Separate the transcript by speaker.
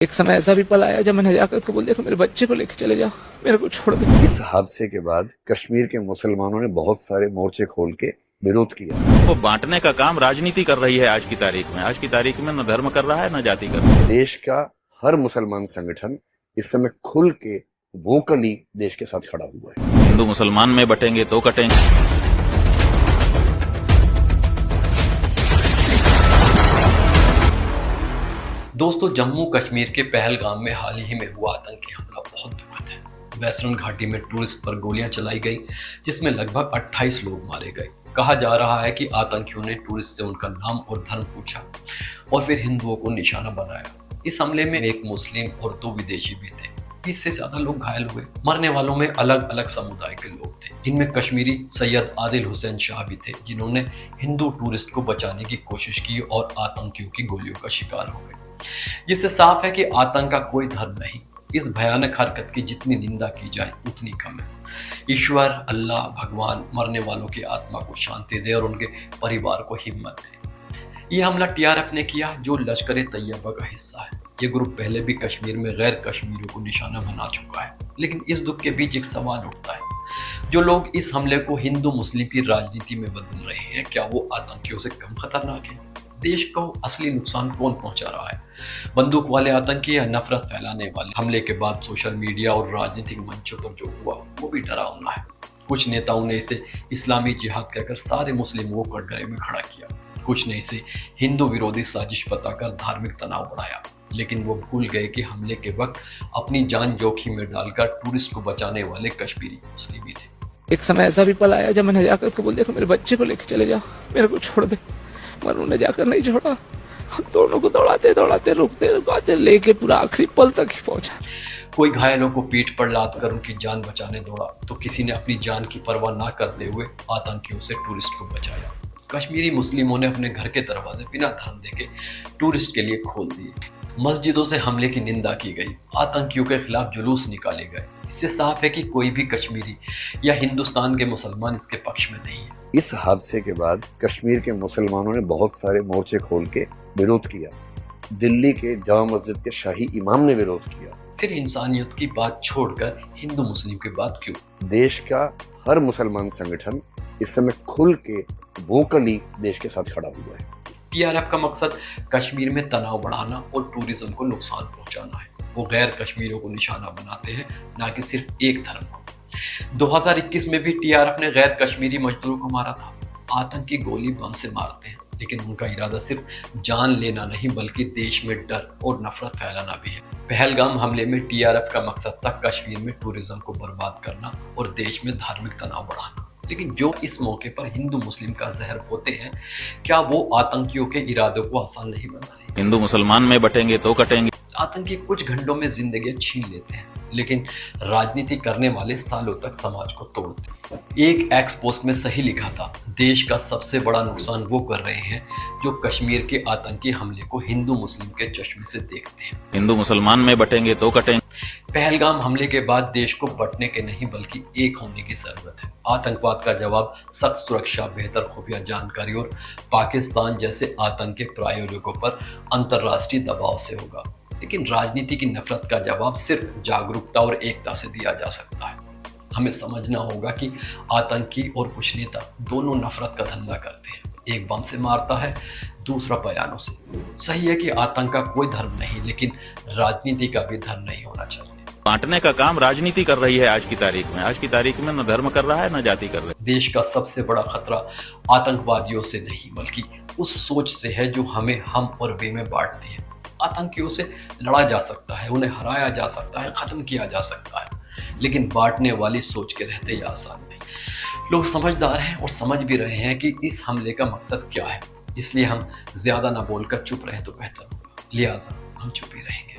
Speaker 1: एक समय ऐसा भी पल आया जब मैंने नजाकत को बोल दिया कि मेरे बच्चे को लेके चले जाओ, मेरे को छोड़ दे।
Speaker 2: इस हादसे के बाद कश्मीर के मुसलमानों ने बहुत सारे मोर्चे खोल के विरोध किया।
Speaker 3: वो बांटने का काम राजनीति कर रही है आज की तारीख में। आज की तारीख में न धर्म कर रहा है न जाति कर रहा है।
Speaker 2: देश का हर मुसलमान संगठन इस समय खुल के वोकली देश के साथ खड़ा हुआ है।
Speaker 3: हिंदू मुसलमान में बटेंगे तो कटेंगे।
Speaker 4: दोस्तों, जम्मू कश्मीर के पहलगाम में हाल ही में हुआ आतंकी हमला बहुत दुखद है। वेस्टर्न घाटी में टूरिस्ट पर गोलियां चलाई गई, जिसमें लगभग 28 लोग मारे गए। कहा जा रहा है कि आतंकियों ने टूरिस्ट से उनका नाम और धर्म पूछा और फिर हिंदुओं को निशाना बनाया। इस हमले में एक मुस्लिम और 2 विदेशी भी थे। 20 से ज्यादा लोग घायल हुए। मरने वालों में अलग अलग समुदाय के लोग थे। इनमें कश्मीरी सैयद आदिल हुसैन शाह भी थे, जिन्होंने हिंदू टूरिस्ट को बचाने की कोशिश की और आतंकियों की गोलियों का शिकार हो गए। जिससे साफ है कि आतंक का कोई धर्म नहीं। इस भयानक हरकत की जितनी निंदा की जाए उतनी कम है। ईश्वर, अल्लाह, भगवान मरने वालों की आत्मा को शांति दे और उनके परिवार को हिम्मत दे। यह हमला टीआरएफ ने किया, जो लश्कर तैयबा का हिस्सा है। ये ग्रुप पहले भी कश्मीर में गैर कश्मीरियों को निशाना बना चुका है। लेकिन इस दुख के बीच एक सवाल उठता है, जो लोग इस हमले को हिंदू मुस्लिम की राजनीति में बदल रहे हैं, क्या वो आतंकियों से कम खतरनाक है? देश को असली नुकसान कौन पहुंचा रहा है, बंदूक वाले आतंकी या नफरत फैलाने वाले? हमले के बाद सोशल मीडिया और राजनीतिक मंचों पर जो हुआ वो भी डरावना है। कुछ नेताओं ने इसे इस्लामी जिहाद कहकर सारे मुस्लिमों को कटघरे में खड़ा किया। कुछ ने इसे हिंदू विरोधी साजिश बताकर धार्मिक तनाव बढ़ाया। लेकिन वो भूल गए कि हमले के वक्त अपनी जान जोखिम में डालकर टूरिस्ट को बचाने वाले कश्मीरी मुस्लिम भी थे।
Speaker 1: एक समय ऐसा भी पल आया जब मैंने नजाकत को बोल दिया कि मेरे बच्चे को लेके चले जाओ, मेरे को छोड़ दे। मगर उन्होंने जाकर नहीं छोड़ा। हम दोनों को दौड़ाते दौड़ाते रुकते लेके पूरा आखिरी पल तक ही पहुंचा।
Speaker 4: कोई घायलों को पीठ पर लाद कर उनकी जान बचाने दौड़ा, तो किसी ने अपनी जान की परवाह ना करते हुए आतंकियों से टूरिस्ट को बचाया। कश्मीरी मुस्लिमों ने अपने घर के दरवाजे बिना धर्म देके टूरिस्ट के लिए खोल दिए। मस्जिदों से हमले की निंदा की गई। आतंकियों के खिलाफ जुलूस निकाले गए। इससे साफ है कि कोई भी कश्मीरी या हिंदुस्तान के मुसलमान इसके पक्ष में नहीं है।
Speaker 2: इस हादसे के बाद कश्मीर के मुसलमानों ने बहुत सारे मोर्चे खोल के विरोध किया। दिल्ली के जामा मस्जिद के शाही इमाम ने विरोध किया।
Speaker 4: फिर इंसानियत की बात छोड़कर हिंदू मुस्लिम की बात क्यों?
Speaker 2: देश का हर मुसलमान संगठन इस समय खुल के वोकली देश के साथ खड़ा हुआ है।
Speaker 4: टीआरएफ का मकसद कश्मीर में तनाव बढ़ाना और टूरिज्म को नुकसान पहुंचाना है। वो गैर कश्मीरियों को निशाना बनाते हैं, ना कि सिर्फ एक धर्म को। 2021 में भी टीआरएफ ने गैर कश्मीरी मजदूरों को मारा था। आतंकी गोली बम से मारते हैं, लेकिन उनका इरादा सिर्फ जान लेना नहीं, बल्कि देश में डर और नफरत फैलाना भी है। पहलगाम हमले में टीआरएफ का मकसद था कश्मीर में टूरिज्म को बर्बाद करना और देश में धार्मिक तनाव बढ़ाना। लेकिन जो इस मौके पर हिंदू मुस्लिम का जहर होते हैं, क्या वो आतंकियों के इरादों को आसान नहीं बना रहे?
Speaker 3: हिंदू मुसलमान में बटेंगे तो कटेंगे।
Speaker 4: आतंकी कुछ घंटों में जिंदगी छीन लेते हैं, लेकिन राजनीति करने वाले सालों तक समाज को तोड़ते हैं। एक एक्स पोस्ट में सही लिखा था, देश का सबसे बड़ा नुकसान वो कर रहे हैं जो कश्मीर के आतंकी हमले को हिंदू मुस्लिम के चश्मे से देखते हैं।
Speaker 3: हिंदू मुसलमान में बटेंगे तो कटेंगे।
Speaker 4: पहलगाम हमले के बाद देश को बंटने के नहीं बल्कि एक होने की जरूरत है। आतंकवाद का जवाब सख्त सुरक्षा, बेहतर खुफिया जानकारी और पाकिस्तान जैसे आतंक के प्रायोजकों पर अंतर्राष्ट्रीय दबाव से होगा। लेकिन राजनीति की नफरत का जवाब सिर्फ जागरूकता और एकता से दिया जा सकता है। हमें समझना होगा कि आतंकी और कुछ नेता दोनों नफरत का धंधा करते हैं। एक बम से मारता है, दूसरा बयानों से। सही है कि आतंक का कोई धर्म नहीं, लेकिन राजनीति का भी धर्म नहीं होना चाहिए।
Speaker 3: बांटने का काम राजनीति कर रही है आज की तारीख में। आज की तारीख में न धर्म कर रहा है न जाति कर रहा है।
Speaker 4: देश का सबसे बड़ा खतरा आतंकवादियों से नहीं, बल्कि उस सोच से है जो हमें हम और वे में बांटती है। आतंकियों से लड़ा जा सकता है, उन्हें हराया जा सकता है, खत्म किया जा सकता है, लेकिन बांटने वाली सोच के रहते ही आसान नहीं। लोग समझदार हैं और समझ भी रहे हैं कि इस हमले का मकसद क्या है। इसलिए हम ज्यादा ना बोलकर चुप रहे तो बेहतर होगा। लिहाजा हम चुप ही रहेंगे।